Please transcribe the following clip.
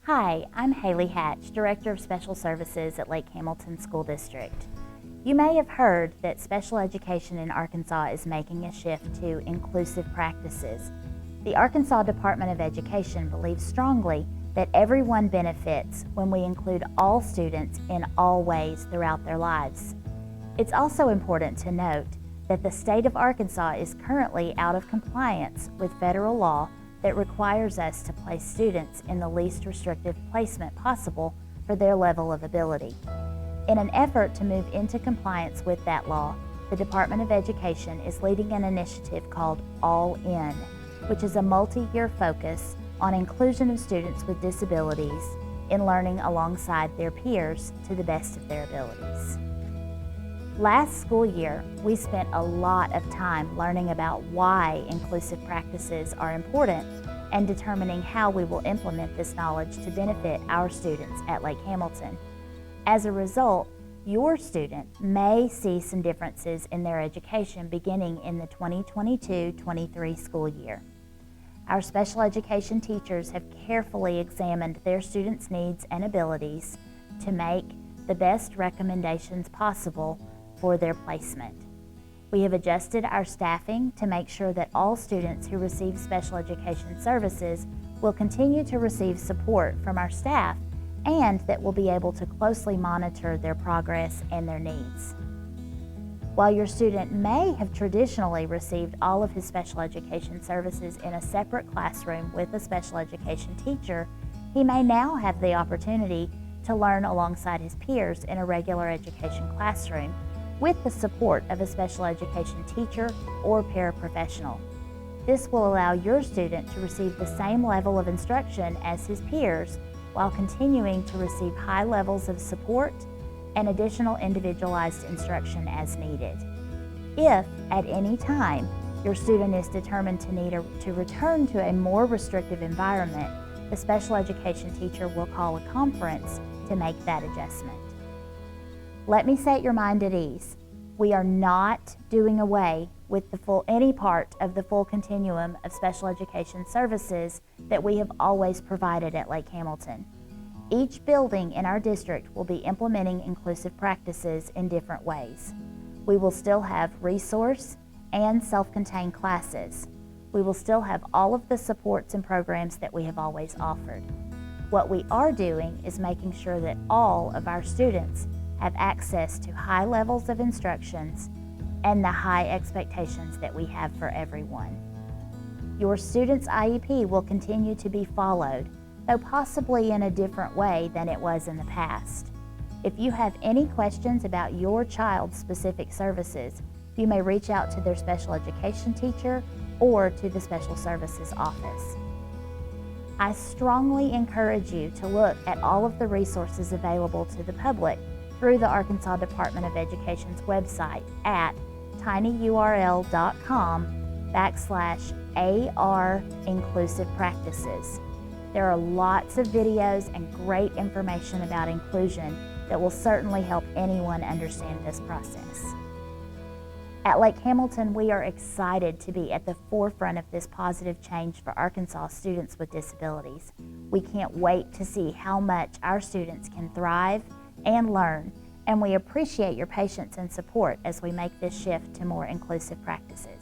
Hi, I'm Haley Hatch, Director of Special Services at Lake Hamilton School District. You may have heard that special education in Arkansas is making a shift to inclusive practices. The Arkansas Department of Education believes strongly that everyone benefits when we include all students in all ways throughout their lives. It's also important to note that the state of Arkansas is currently out of compliance with federal law that requires us to place students in the least restrictive placement possible for their level of ability. In an effort to move into compliance with that law, the Department of Education is leading an initiative called All In, which is a multi-year focus on inclusion of students with disabilities in learning alongside their peers to the best of their abilities. Last school year, we spent a lot of time learning about why inclusive practices are important and determining how we will implement this knowledge to benefit our students at Lake Hamilton. As a result, your student may see some differences in their education beginning in the 2022-23 school year. Our special education teachers have carefully examined their students' needs and abilities to make the best recommendations possible for their placement. We have adjusted our staffing to make sure that all students who receive special education services will continue to receive support from our staff and that we'll be able to closely monitor their progress and their needs. While your student may have traditionally received all of his special education services in a separate classroom with a special education teacher, he may now have the opportunity to learn alongside his peers in a regular education classroom with the support of a special education teacher or paraprofessional. This will allow your student to receive the same level of instruction as his peers while continuing to receive high levels of support and additional individualized instruction as needed. If, at any time, your student is determined to return to a more restrictive environment, the special education teacher will call a conference to make that adjustment. Let me set your mind at ease. We are not doing away with any part of the full continuum of special education services that we have always provided at Lake Hamilton. Each building in our district will be implementing inclusive practices in different ways. We will still have resource and self-contained classes. We will still have all of the supports and programs that we have always offered. What we are doing is making sure that all of our students have access to high levels of instructions and the high expectations that we have for everyone. Your student's IEP will continue to be followed, though possibly in a different way than it was in the past. If you have any questions about your child's specific services, you may reach out to their special education teacher or to the Special Services Office. I strongly encourage you to look at all of the resources available to the public through the Arkansas Department of Education's website at tinyurl.com/AR Inclusive Practices. There are lots of videos and great information about inclusion that will certainly help anyone understand this process. At Lake Hamilton, we are excited to be at the forefront of this positive change for Arkansas students with disabilities. We can't wait to see how much our students can thrive and learn, and we appreciate your patience and support as we make this shift to more inclusive practices.